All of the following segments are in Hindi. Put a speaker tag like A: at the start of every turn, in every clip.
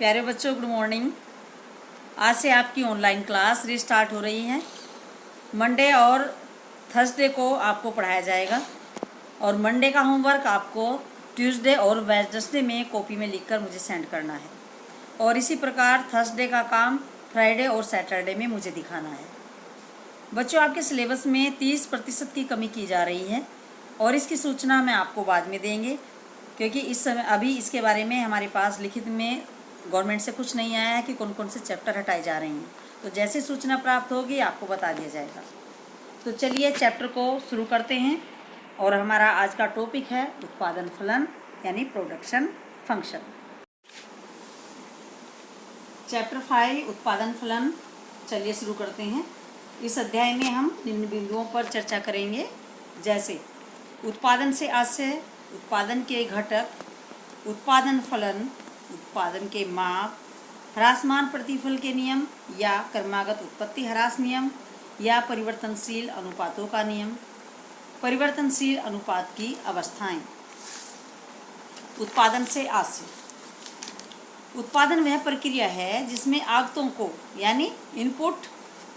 A: प्यारे बच्चों, गुड मॉर्निंग। आज से आपकी ऑनलाइन क्लास रीस्टार्ट हो रही है। मंडे और थर्सडे को आपको पढ़ाया जाएगा और मंडे का होमवर्क आपको ट्यूसडे और वेडनेसडे में कॉपी में लिखकर मुझे सेंड करना है और इसी प्रकार थर्सडे का काम फ्राइडे और सैटरडे में मुझे दिखाना है। बच्चों, आपके सिलेबस में 30% की कमी की जा रही है और इसकी सूचना मैं आपको बाद में देंगे, क्योंकि इस समय अभी इसके बारे में हमारे पास लिखित में गवर्नमेंट से कुछ नहीं आया है कि कौन कौन से चैप्टर हटाए जा रहे हैं। तो जैसे सूचना प्राप्त होगी आपको बता दिया जाएगा। तो चलिए चैप्टर को शुरू करते हैं और हमारा आज का टॉपिक है उत्पादन फलन यानी प्रोडक्शन फंक्शन। चैप्टर 5 उत्पादन फलन। चलिए शुरू करते हैं। इस अध्याय में हम निम्न बिंदुओं पर चर्चा करेंगे, जैसे उत्पादन से आशय, उत्पादन के घटक, उत्पादन फलन, उत्पादन के माप, ह्रासमान प्रतिफल के नियम या क्रमागत उत्पत्ति ह्रास नियम या परिवर्तनशील अनुपातों का नियम, परिवर्तनशील अनुपात की अवस्थाएं। उत्पादन से आशय। उत्पादन वह प्रक्रिया है जिसमें आगतों को यानी इनपुट,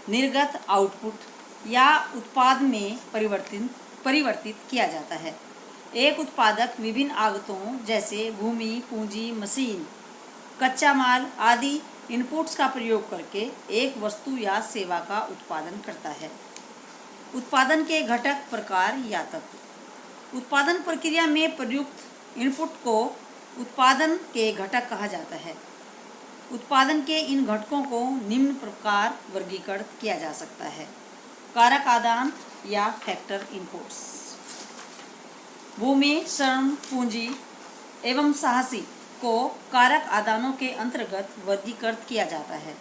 A: निर्गत आउटपुट या उत्पाद में परिवर्तित किया जाता है। एक उत्पादक विभिन्न आगतों जैसे भूमि, पूंजी, मशीन, कच्चा माल आदि इनपुट्स का प्रयोग करके एक वस्तु या सेवा का उत्पादन करता है। उत्पादन के घटक, प्रकार या तत्व। उत्पादन प्रक्रिया में प्रयुक्त इनपुट को उत्पादन के घटक कहा जाता है। उत्पादन के इन घटकों को निम्न प्रकार वर्गीकृत किया जा सकता है। कारक आदान या फैक्टर इनपुट्स। भूमि, श्रम, पूंजी एवं साहसी को कारक आदानों के अंतर्गत वर्गीकृत किया जाता है।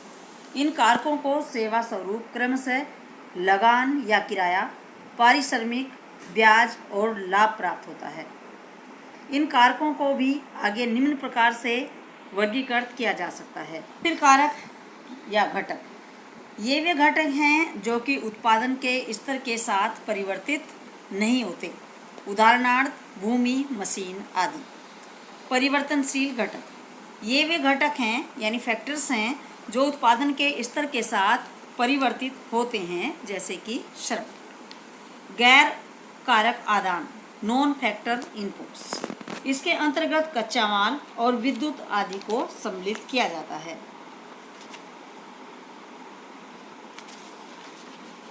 A: इन कारकों को सेवा स्वरूप क्रमशः लगान या किराया, पारिश्रमिक, ब्याज और लाभ प्राप्त होता है। इन कारकों को भी आगे निम्न प्रकार से वर्गीकृत किया जा सकता है। फिर कारक या घटक। ये वे घटक हैं जो कि उत्पादन के स्तर के साथ परिवर्तित नहीं होते। उदाहरणार्थ भूमि, मशीन आदि। परिवर्तनशील घटक। ये वे घटक हैं यानी फैक्टर्स हैं जो उत्पादन के स्तर के साथ परिवर्तित होते हैं, जैसे कि श्रम। गैर कारक आदान, नॉन फैक्टर इनपुट्स। इसके अंतर्गत कच्चा माल और विद्युत आदि को सम्मिलित किया जाता है।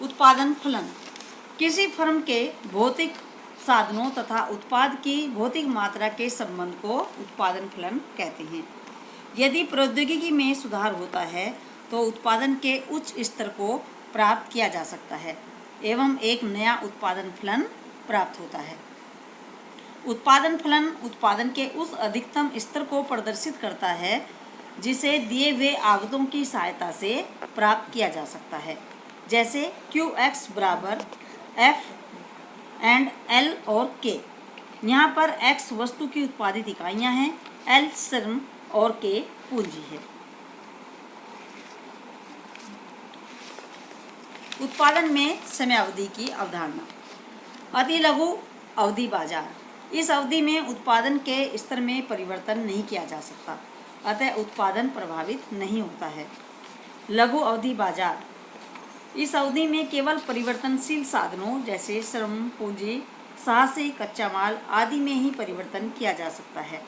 A: उत्पादन फलन। किसी फर्म के भौतिक साधनों तथा उत्पाद की भौतिक मात्रा के संबंध को उत्पादन फलन कहते हैं। यदि प्रौद्योगिकी में सुधार होता है तो उत्पादन के उच्च स्तर को प्राप्त किया जा सकता है एवं एक नया उत्पादन फलन प्राप्त होता है। उत्पादन फलन उत्पादन के उस अधिकतम स्तर को प्रदर्शित करता है जिसे दिए हुए आगतों की सहायता से प्राप्त किया जा सकता है, जैसे QX बराबर F एंड L और K। यहाँ पर X वस्तु की उत्पादित इकाइयाँ हैं, L श्रम और K पूंजी है। उत्पादन में समयावधि की अवधारणा। अति लघु अवधि बाजार। इस अवधि में उत्पादन के स्तर में परिवर्तन नहीं किया जा सकता, अतः उत्पादन प्रभावित नहीं होता है। लघु अवधि बाजार। इस अवधि में केवल परिवर्तनशील साधनों जैसे श्रम, पूंजी, साहसी, कच्चा माल आदि में ही परिवर्तन किया जा सकता है।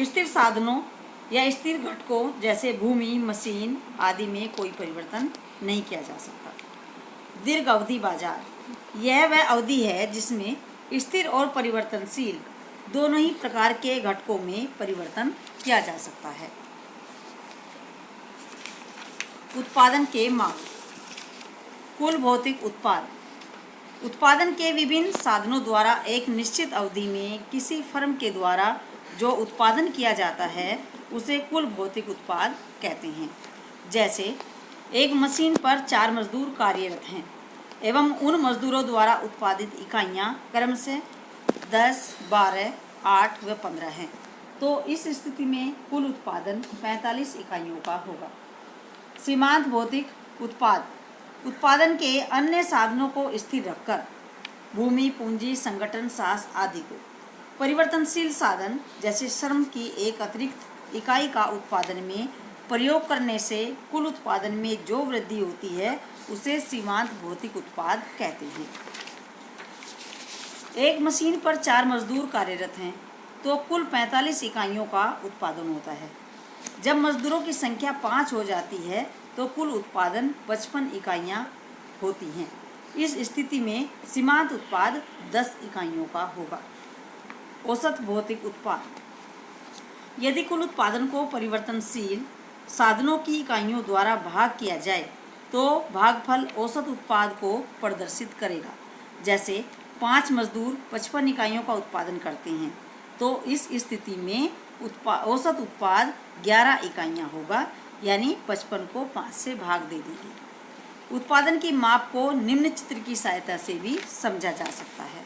A: स्थिर साधनों या स्थिर घटकों जैसे भूमि, मशीन आदि में कोई परिवर्तन नहीं किया जा सकता। दीर्घ अवधि बाजार। यह वह अवधि है जिसमें स्थिर और परिवर्तनशील दोनों ही प्रकार के घटकों में परिवर्तन किया जा सकता है। उत्पादन के माप। कुल भौतिक उत्पाद। उत्पादन के विभिन्न साधनों द्वारा एक निश्चित अवधि में किसी फर्म के द्वारा जो उत्पादन किया जाता है उसे कुल भौतिक उत्पाद कहते हैं। जैसे एक मशीन पर 4 मजदूर कार्यरत हैं एवं उन मजदूरों द्वारा उत्पादित इकाइयाँ क्रमशः 10, 12, 8 व 15 हैं, तो इस स्थिति में कुल उत्पादन 45 इकाइयों का होगा। सीमांत भौतिक उत्पाद। उत्पादन के अन्य साधनों को स्थिर रखकर भूमि, पूंजी, संगठन, साहस आदि को परिवर्तनशील साधन जैसे श्रम की एक अतिरिक्त इकाई का उत्पादन में प्रयोग करने से कुल उत्पादन में जो वृद्धि होती है उसे सीमांत भौतिक उत्पाद कहते हैं। एक मशीन पर 4 मजदूर कार्यरत हैं तो कुल 45 इकाइयों का उत्पादन होता है। जब मजदूरों की संख्या 5 हो जाती है तो कुल उत्पादन 55 इकाइयाँ होती हैं। इस स्थिति में सीमांत उत्पाद 10 इकाइयों का होगा। औसत भौतिक उत्पाद, यदि कुल उत्पादन को परिवर्तनशील साधनों की इकाइयों द्वारा भाग किया जाए तो भागफल औसत उत्पाद को प्रदर्शित करेगा। जैसे 5 मजदूर 55 इकाइयों का उत्पादन करते हैं तो इस स्थिति में औसत उत्पाद 11 इकाइयाँ होगा, यानी 55 को 5 से भाग दे देंगे। उत्पादन की माप को निम्न चित्र की सहायता से भी समझा जा सकता है।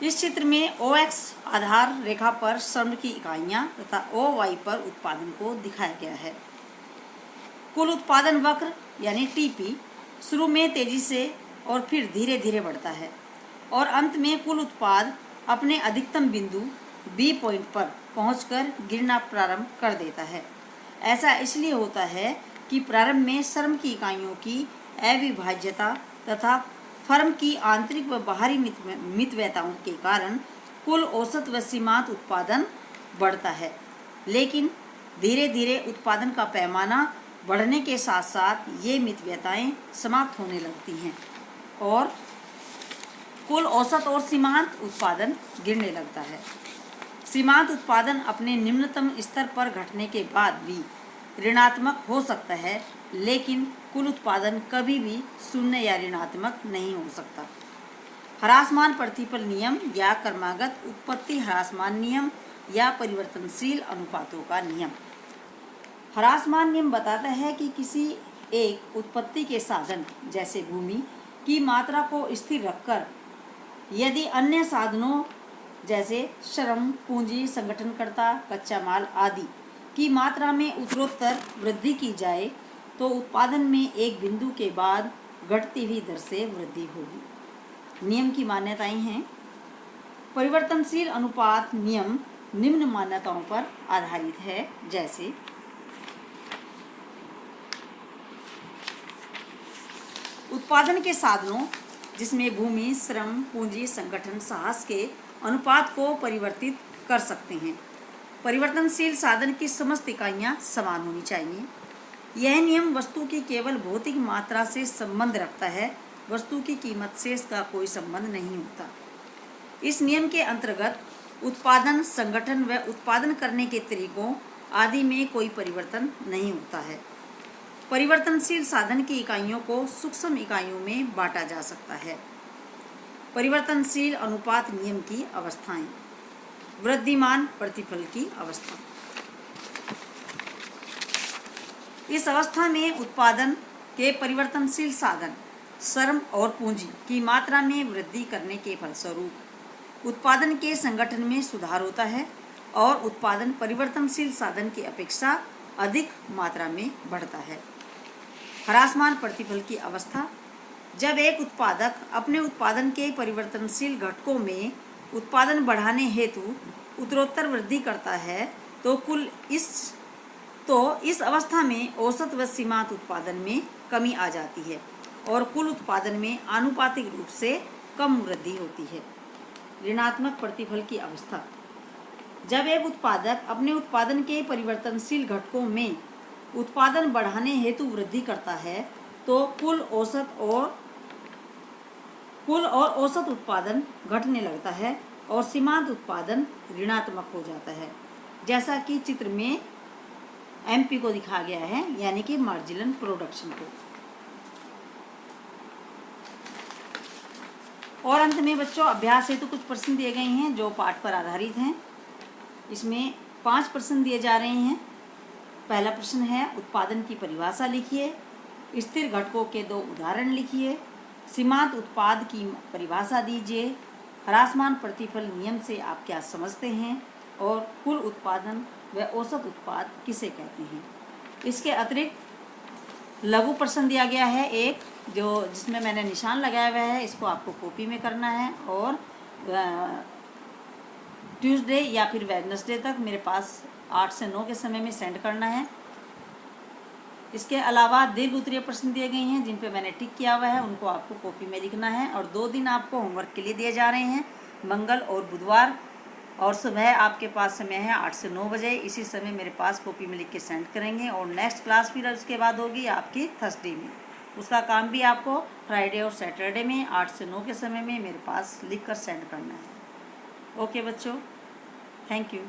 A: इस चित्र में OX आधार रेखा पर श्रम की इकाइयाँ तथा OY पर उत्पादन को दिखाया गया है। कुल उत्पादन वक्र यानी TP शुरू में तेजी से और फिर धीरे धीरे बढ़ता है और अंत में कुल उत्पाद अपने अधिकतम बिंदु B पॉइंट पर पहुंचकर गिरना प्रारंभ कर देता है। ऐसा इसलिए होता है कि प्रारंभ में श्रम की इकाइयों की अविभाज्यता तथा फर्म की आंतरिक व बाहरी मितव्यताओं के कारण कुल औसत व सीमांत उत्पादन बढ़ता है, लेकिन धीरे धीरे उत्पादन का पैमाना बढ़ने के साथ साथ ये मितव्यताएं समाप्त होने लगती हैं और कुल औसत और सीमांत उत्पादन गिरने लगता है। सीमांत उत्पादन अपने निम्नतम स्तर पर घटने के बाद भी ऋणात्मक हो सकता है, लेकिन कुल उत्पादन कभी भी शून्य या ऋणात्मक नहीं हो सकता। ह्रासमान प्रतिफल नियम या क्रमागत उत्पत्ति ह्रासमान नियम या परिवर्तनशील अनुपातों का नियम। ह्रासमान नियम बताता है कि किसी एक उत्पत्ति के साधन जैसे भूमि की मात्रा को स्थिर रखकर यदि अन्य साधनों जैसे श्रम, पूंजी, संगठनकर्ता, कच्चा माल आदि की मात्रा में उत्तरोत्तर वृद्धि की जाए तो उत्पादन में एक बिंदु के बाद घटती हुई दर से वृद्धि होगी। नियम की मान्यताएं हैं। परिवर्तनशील अनुपात नियम निम्न मान्यताओं पर आधारित है, जैसे उत्पादन के साधनों जिसमें भूमि, श्रम, पूंजी, संगठन, साहस के अनुपात को परिवर्तित कर सकते हैं। परिवर्तनशील साधन की समस्त इकाइयाँ समान होनी चाहिए। यह नियम वस्तु की केवल भौतिक मात्रा से संबंध रखता है, वस्तु की कीमत से इसका कोई संबंध नहीं होता। इस नियम के अंतर्गत उत्पादन, संगठन व उत्पादन करने के तरीकों आदि में कोई परिवर्तन नहीं होता है। परिवर्तनशील साधन की इकाइयों को सूक्ष्म इकाइयों में बांटा जा सकता है। परिवर्तनशील अनुपात नियम की अवस्थाएं। वृद्धिमान प्रतिफल की अवस्था। इस अवस्था में उत्पादन के परिवर्तनशील साधन, श्रम और पूंजी की मात्रा में वृद्धि करने के फलस्वरूप उत्पादन के संगठन में सुधार होता है और उत्पादन परिवर्तनशील साधन की अपेक्षा अधिक मात्रा में बढ़ता है। ह्रासमान प्रतिफल की अवस्था। जब एक उत्पादक अपने उत्पादन के परिवर्तनशील घटकों में उत्पादन बढ़ाने हेतु उत्तरोत्तर वृद्धि करता है तो इस अवस्था में औसत व सीमांत उत्पादन में कमी आ जाती है और कुल उत्पादन में आनुपातिक रूप से कम वृद्धि होती है। ऋणात्मक प्रतिफल की अवस्था। जब एक उत्पादक अपने उत्पादन के परिवर्तनशील घटकों में उत्पादन बढ़ाने हेतु वृद्धि करता है तो कुल और औसत उत्पादन घटने लगता है और सीमांत उत्पादन ऋणात्मक हो जाता है, जैसा कि चित्र में MP को दिखाया गया है, यानी कि मार्जिनल प्रोडक्शन को। और अंत में बच्चों अभ्यास हेतु कुछ प्रश्न दिए गए हैं जो पाठ पर आधारित हैं। इसमें 5 प्रश्न दिए जा रहे हैं। पहला प्रश्न है उत्पादन की परिभाषा लिखिए, स्थिर घटकों के 2 उदाहरण लिखिए, सीमांत उत्पाद की परिभाषा दीजिए, ह्रासमान प्रतिफल नियम से आप क्या समझते हैं और कुल उत्पादन व औसत उत्पाद किसे कहते हैं। इसके अतिरिक्त लघु प्रश्न दिया गया है एक, जिसमें मैंने निशान लगाया हुआ है, इसको आपको कॉपी में करना है और ट्यूसडे या फिर वेडनेसडे तक मेरे पास 8 से 9 के समय में सेंड करना है। इसके अलावा दीर्घ उत्तरीय प्रश्न दिए गए हैं जिन पे मैंने टिक किया हुआ है, उनको आपको कॉपी में लिखना है। और 2 दिन आपको होमवर्क के लिए दिए जा रहे हैं, मंगल और बुधवार। और सुबह आपके पास समय है 8 से 9 बजे। इसी समय मेरे पास कॉपी में लिख के सेंड करेंगे। और नेक्स्ट क्लास फिर उसके बाद होगी आपकी थर्सडे में। उसका काम भी आपको फ्राइडे और सैटरडे में 8 से 9 के समय में मेरे पास लिख कर सेंड करना है। ओके बच्चों, थैंक यू।